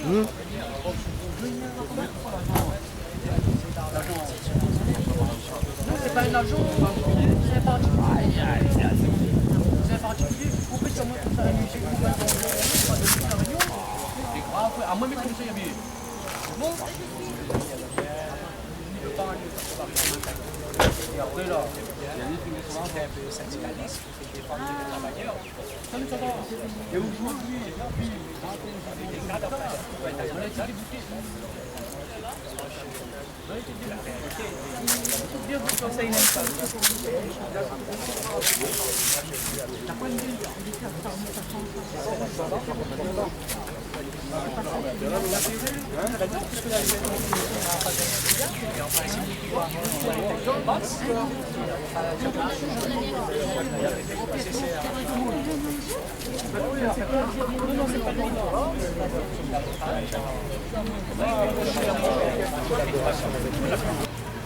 C'est pas un agent, c'est un particulier. C'est un particulier. Vous pouvez sûrement faire un musée, vous pouvez faire la réunion. Après, à moi, mais comme ça, il y avait. Bon. Et après, là, il y a des syndicalistes qui défendent les travailleurs. Ça nous va. Et aujourd'hui, les cadres, on a été débutés. Bien vous conseille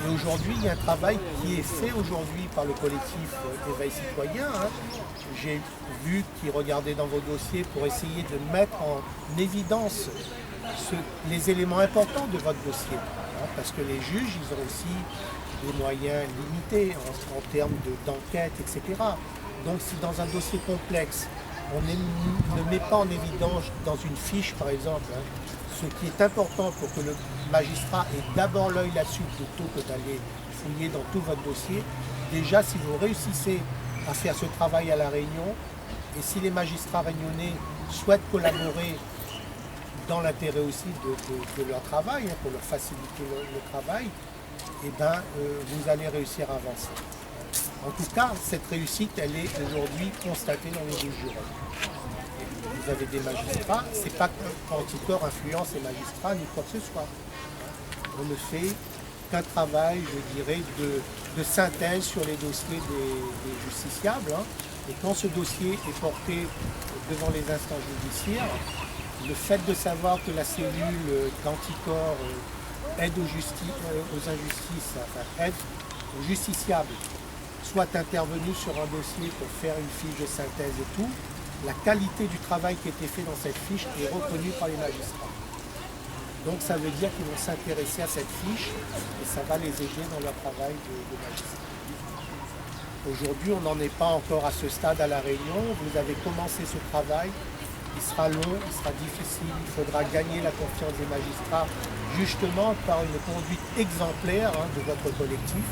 Et aujourd'hui, il y a un travail qui est fait aujourd'hui par le collectif Éveil Citoyen. J'ai vu qu'ils regardaient dans vos dossiers pour essayer de mettre en évidence les éléments importants de votre dossier. Parce que les juges, ils ont aussi des moyens limités en termes d'enquête, etc. Donc si dans un dossier complexe, on ne met pas en évidence dans une fiche, par exemple, ce qui est important pour que le magistrat ait d'abord l'œil là-dessus plutôt que d'aller fouiller dans tout votre dossier. Déjà, si vous réussissez à faire ce travail à La Réunion, et si les magistrats réunionnais souhaitent collaborer dans l'intérêt aussi de leur travail, pour leur faciliter le travail, eh ben, vous allez réussir à avancer. En tout cas, cette réussite, elle est aujourd'hui constatée dans les juges jurés. Vous avez des magistrats, c'est pas qu'Anticor influence les magistrats ni quoi que ce soit. On ne fait qu'un travail, je dirais, de synthèse sur les dossiers des justiciables. Et quand ce dossier est porté devant les instances judiciaires, le fait de savoir que la cellule d'Anticor aide aux injustices, enfin aide aux justiciables, soit intervenu sur un dossier pour faire une fiche de synthèse et tout, la qualité du travail qui a été fait dans cette fiche est reconnue par les magistrats. Donc ça veut dire qu'ils vont s'intéresser à cette fiche et ça va les aider dans leur travail de magistrat. Aujourd'hui, on n'en est pas encore à ce stade à La Réunion. Vous avez commencé ce travail. Il sera long, il sera difficile. Il faudra gagner la confiance des magistrats justement par une conduite exemplaire de votre collectif.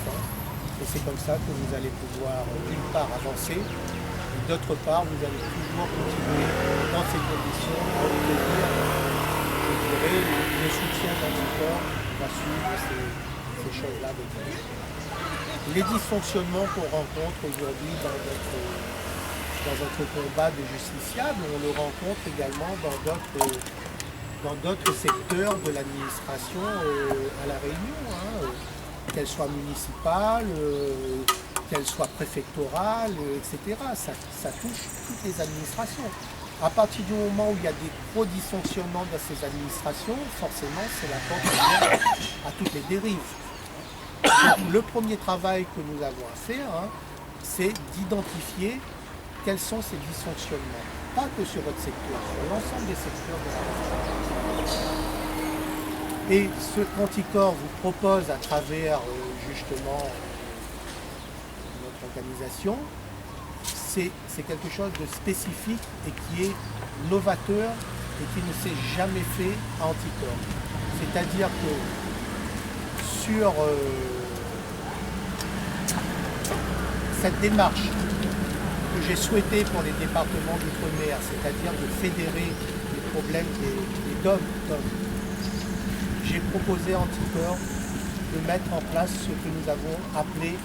Et c'est comme ça que vous allez pouvoir d'une part avancer et d'autre part vous allez toujours continuer dans ces conditions à obtenir, je dirais, le soutien d'Anticor qui va suivre ces choses-là de vous. Les dysfonctionnements qu'on rencontre aujourd'hui dans notre combat de justiciables, on le rencontre également dans d'autres secteurs de l'administration à La Réunion, qu'elle soit municipale, qu'elle soit préfectorale, etc. Ça touche toutes les administrations. À partir du moment où il y a des gros dysfonctionnements dans ces administrations, forcément c'est la porte ouverte à toutes les dérives. Donc, le premier travail que nous avons à faire, c'est d'identifier quels sont ces dysfonctionnements. Pas que sur votre secteur, sur l'ensemble des secteurs de l'administration. Et ce qu'Anticor vous propose à travers justement notre organisation, c'est quelque chose de spécifique et qui est novateur et qui ne s'est jamais fait à Anticor. C'est-à-dire que sur cette démarche que j'ai souhaitée pour les départements d'outre-mer, c'est-à-dire de fédérer les problèmes des DOM, j'ai proposé à Anticor de mettre en place ce que nous avons appelé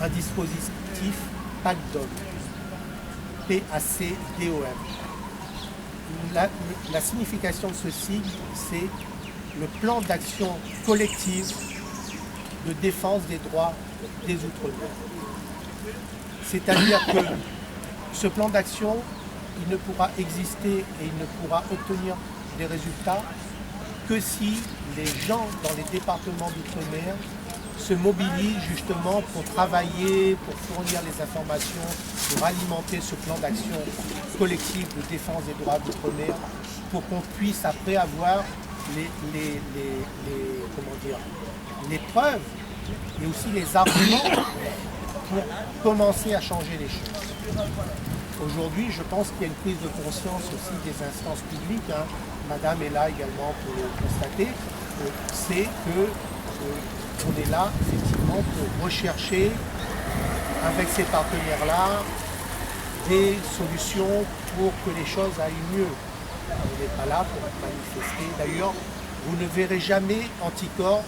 un dispositif PACDOM, P-A-C-D-O-M. La signification de ce sigle, c'est le plan d'action collective de défense des droits des Outre-mer. C'est-à-dire que ce plan d'action, il ne pourra exister et il ne pourra obtenir des résultats que si les gens dans les départements d'outre-mer se mobilisent justement pour travailler, pour fournir les informations, pour alimenter ce plan d'action collectif de défense des droits d'outre-mer pour qu'on puisse après avoir les preuves et aussi les arguments pour commencer à changer les choses. Aujourd'hui, je pense qu'il y a une prise de conscience aussi des instances publiques, hein. Madame est là également pour le constater, c'est qu'on est là effectivement pour rechercher avec ces partenaires-là des solutions pour que les choses aillent mieux. On n'est pas là pour manifester. D'ailleurs, vous ne verrez jamais Anticorps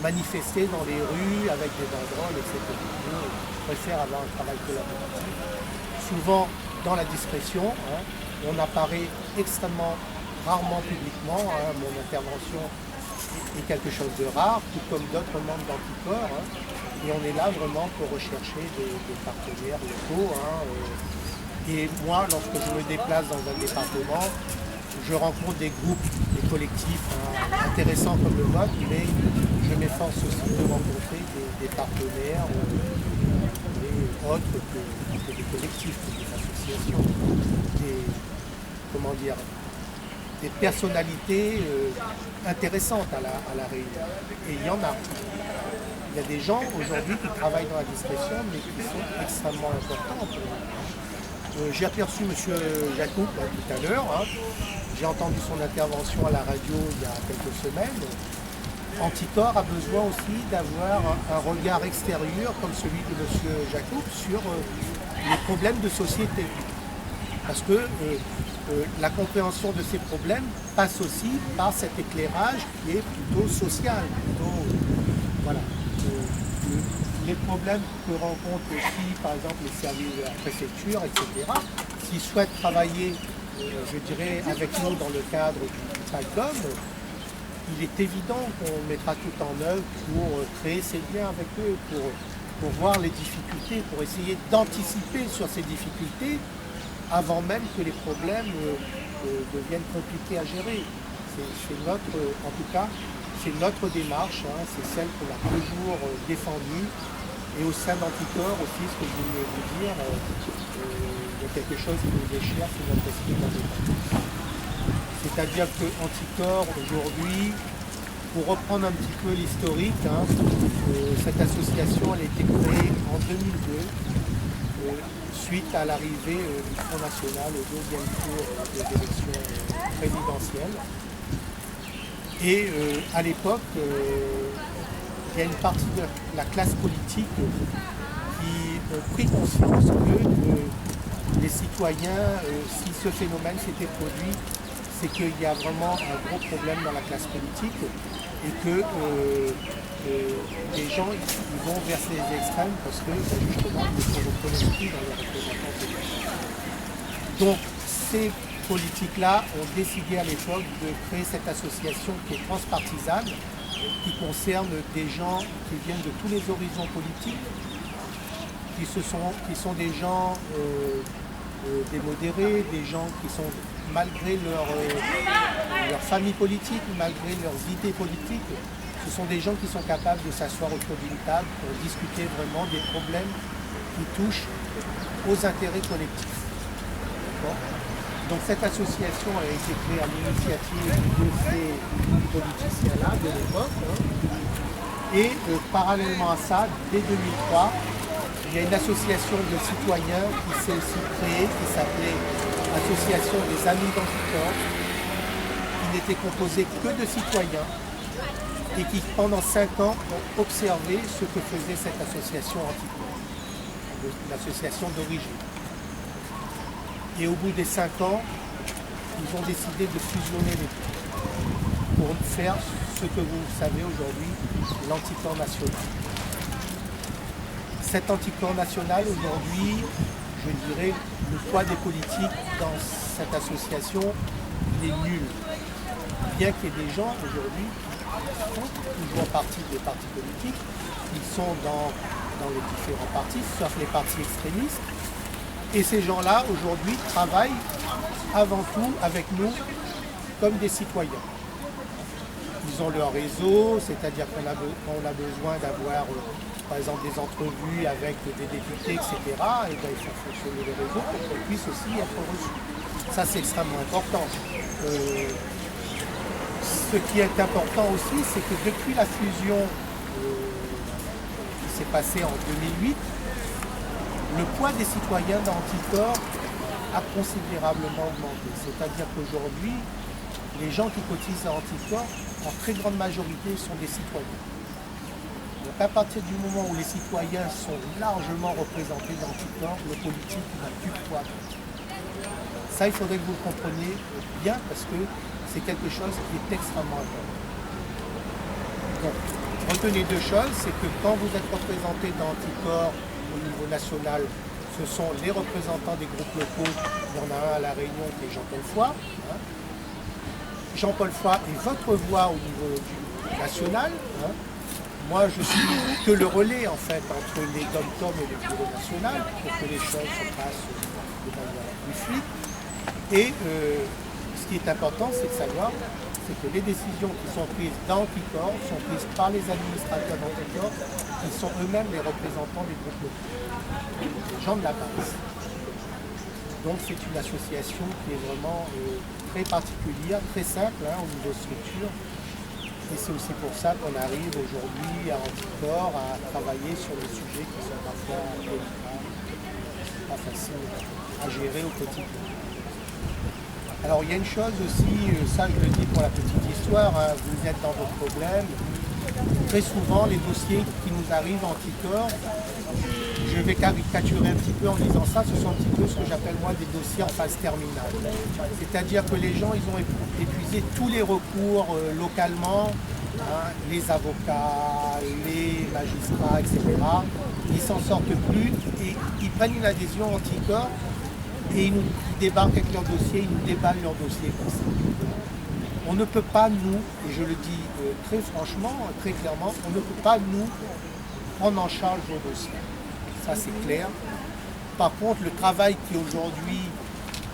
manifester dans les rues avec des banderoles, etc. On préfère avoir un travail collaboratif. Souvent dans la discrétion, hein, on apparaît extrêmement rarement publiquement, hein. Mon intervention est quelque chose de rare, tout comme d'autres membres d'Anticorps, hein, et on est là vraiment pour rechercher des partenaires locaux, hein, et moi, lorsque je me déplace dans un département, je rencontre des groupes, des collectifs, hein, intéressants comme le vôtre, mais je m'efforce aussi de rencontrer des partenaires et autres que des collectifs, que des associations, des personnalités intéressantes à la Réunion. Et il y en a. Il y a des gens aujourd'hui qui travaillent dans la discrétion, mais qui sont extrêmement importants pour nous. J'ai aperçu M. Jacob tout à l'heure. Hein. J'ai entendu son intervention à la radio il y a quelques semaines. Anticorps a besoin aussi d'avoir un regard extérieur, comme celui de M. Jacob, sur les problèmes de société. Parce que la compréhension de ces problèmes passe aussi par cet éclairage qui est plutôt social. Voilà. Les problèmes que rencontrent aussi, par exemple, les services de la préfecture, etc., s'ils souhaitent travailler, je dirais, avec nous dans le cadre du TRACOM, il est évident qu'on mettra tout en œuvre pour créer ces liens avec eux, pour voir les difficultés, pour essayer d'anticiper sur ces difficultés avant même que les problèmes deviennent compliqués à gérer. C'est notre, en tout cas, c'est notre démarche, hein, c'est celle qu'on a toujours défendue. Et au sein d'Anticorps aussi, ce que je voulais vous dire, il y a quelque chose qui nous est cher, c'est notre esprit d'indépendance. C'est-à-dire que Anticorps, aujourd'hui, pour reprendre un petit peu l'historique, hein, cette association elle a été créée en 2002, suite à l'arrivée du Front National au deuxième tour des élections présidentielles. Et à l'époque, il y a une partie de la classe politique qui prit conscience que les citoyens, si ce phénomène s'était produit, c'est qu'il y a vraiment un gros problème dans la classe politique et que les gens ils vont vers ces extrêmes parce que justement ils ne se reconnaissent plus dans les représentants politiques. Donc ces politiques-là ont décidé à l'époque de créer cette association qui est transpartisane, qui concerne des gens qui viennent de tous les horizons politiques, qui sont des gens démodérés, des gens qui sont, malgré leur famille politique, malgré leurs idées politiques, ce sont des gens qui sont capables de s'asseoir autour d'une table pour discuter vraiment des problèmes qui touchent aux intérêts collectifs. Bon. Donc cette association a été créée à l'initiative de ces politiciens-là de l'époque. Hein. Et parallèlement à ça, dès 2003, il y a une association de citoyens qui s'est aussi créée, qui s'appelait Association des Amis d'Anticorps, qui n'était composée que de citoyens et qui, pendant 5 ans, ont observé ce que faisait cette association Anticorps, l'association d'origine. Et au bout des 5 ans, ils ont décidé de fusionner les deux pour faire ce que vous savez aujourd'hui, l'Anticorps national. Cet Anticorps national, aujourd'hui, je dirais, le poids des politiques dans cette association, il est nul. Bien qu'il y ait des gens aujourd'hui qui font toujours partie des partis politiques, ils sont dans les différents partis, sauf les partis extrémistes. Et ces gens-là, aujourd'hui, travaillent avant tout avec nous comme des citoyens. Ils ont leur réseau, c'est-à-dire qu'on a besoin d'avoir, par exemple, des entrevues avec des députés, etc. Et bien, il faut fonctionner les réseaux pour qu'on puisse aussi être reçus. Ça, c'est extrêmement important. Ce qui est important aussi, c'est que depuis la fusion qui s'est passée en 2008, le poids des citoyens d'Anticor a considérablement augmenté. C'est-à-dire qu'aujourd'hui, les gens qui cotisent à Anticor, en très grande majorité, sont des citoyens. Donc à partir du moment où les citoyens sont largement représentés dans Anticor, le politique n'a plus de poids. Ça, il faudrait que vous le compreniez bien parce que c'est quelque chose qui est extrêmement important. Donc, retenez deux choses, c'est que quand vous êtes représenté dans Anticor au niveau national, ce sont les représentants des groupes locaux. Il y en a un à La Réunion qui est Jean-Paul Foy. Jean-Paul Foy est votre voix au niveau national. Moi, je suis que le relais en fait entre les dom-tom et le bureau national pour que les choses se passent de manière la plus fluide. Et ce qui est important, c'est de savoir que les décisions qui sont prises dans Anticor sont prises par les administrateurs d'Anticor qui sont eux-mêmes les représentants des groupes locaux, les gens de la base. Donc c'est une association qui est vraiment très particulière, très simple au niveau structure. Et c'est aussi pour ça qu'on arrive aujourd'hui à Anticor à travailler sur des sujets qui sont parfois délicats, pas faciles à gérer au quotidien. Alors il y a une chose aussi, ça je le dis pour la petite histoire, vous êtes dans vos problèmes. Très souvent les dossiers qui nous arrivent en Anticor, je vais caricaturer un petit peu en disant ça, ce sont un petit peu ce que j'appelle moi des dossiers en phase terminale. C'est-à-dire que les gens ils ont épuisé tous les recours localement, les avocats, les magistrats, etc. Ils s'en sortent plus et ils prennent une adhésion Anticor. Et ils débarquent avec leur dossier, ils nous déballent leur dossier comme ça. On ne peut pas, nous, et je le dis très franchement, très clairement, on ne peut pas, nous, prendre en charge vos dossiers. Ça, c'est clair. Par contre, le travail qui est aujourd'hui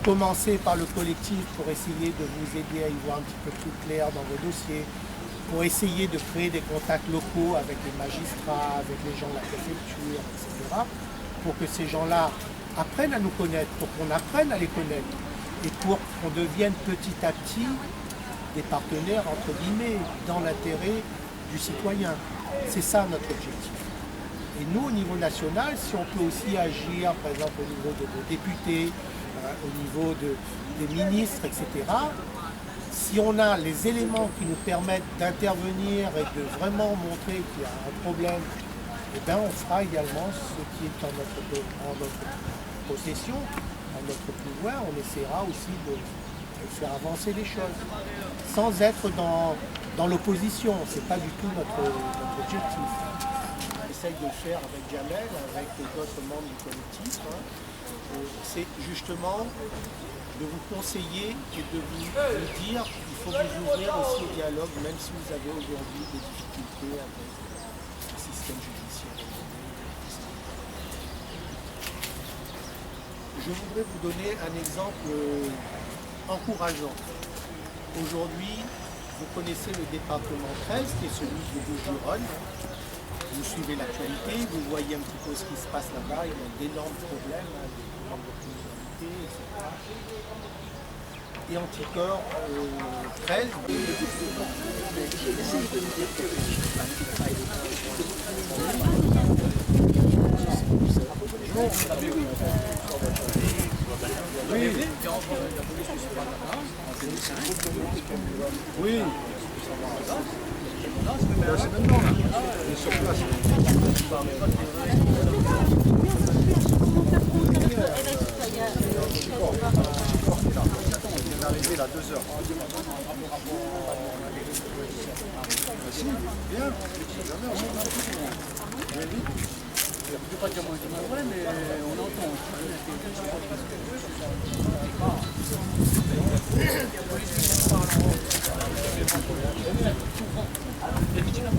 commencé par le collectif pour essayer de vous aider à y voir un petit peu plus clair dans vos dossiers, pour essayer de créer des contacts locaux avec les magistrats, avec les gens de la préfecture, etc., pour que ces gens-là apprennent à nous connaître, pour qu'on apprenne à les connaître et pour qu'on devienne petit à petit des partenaires, entre guillemets, dans l'intérêt du citoyen. C'est ça notre objectif. Et nous, au niveau national, si on peut aussi agir, par exemple, au niveau de nos députés, au niveau des ministres, etc., si on a les éléments qui nous permettent d'intervenir et de vraiment montrer qu'il y a un problème, eh bien, on fera également ce qui est en notre possession, en notre pouvoir. On essaiera aussi de faire avancer les choses, sans être dans l'opposition. Ce n'est pas du tout notre objectif. On essaye de le faire avec Jamel, avec d'autres membres du collectif. C'est justement de vous conseiller et de vous dire qu'il faut vous ouvrir aussi au dialogue, même si vous avez aujourd'hui des difficultés avec le système judiciaire. Je voudrais vous donner un exemple encourageant. Aujourd'hui, vous connaissez le département 13, qui est celui de Bouches-du-Rhône. Vous suivez l'actualité, vous voyez un petit peu ce qui se passe là-bas, il y a d'énormes problèmes, des problèmes de criminalité, etc. Et Anticor 13. Oui. C'est maintenant là. Il est sur place. On est arrivé là 2 heures. Si, bien. Je ne peux pas dire moi je dis vrai, mais on entend. Les victimes,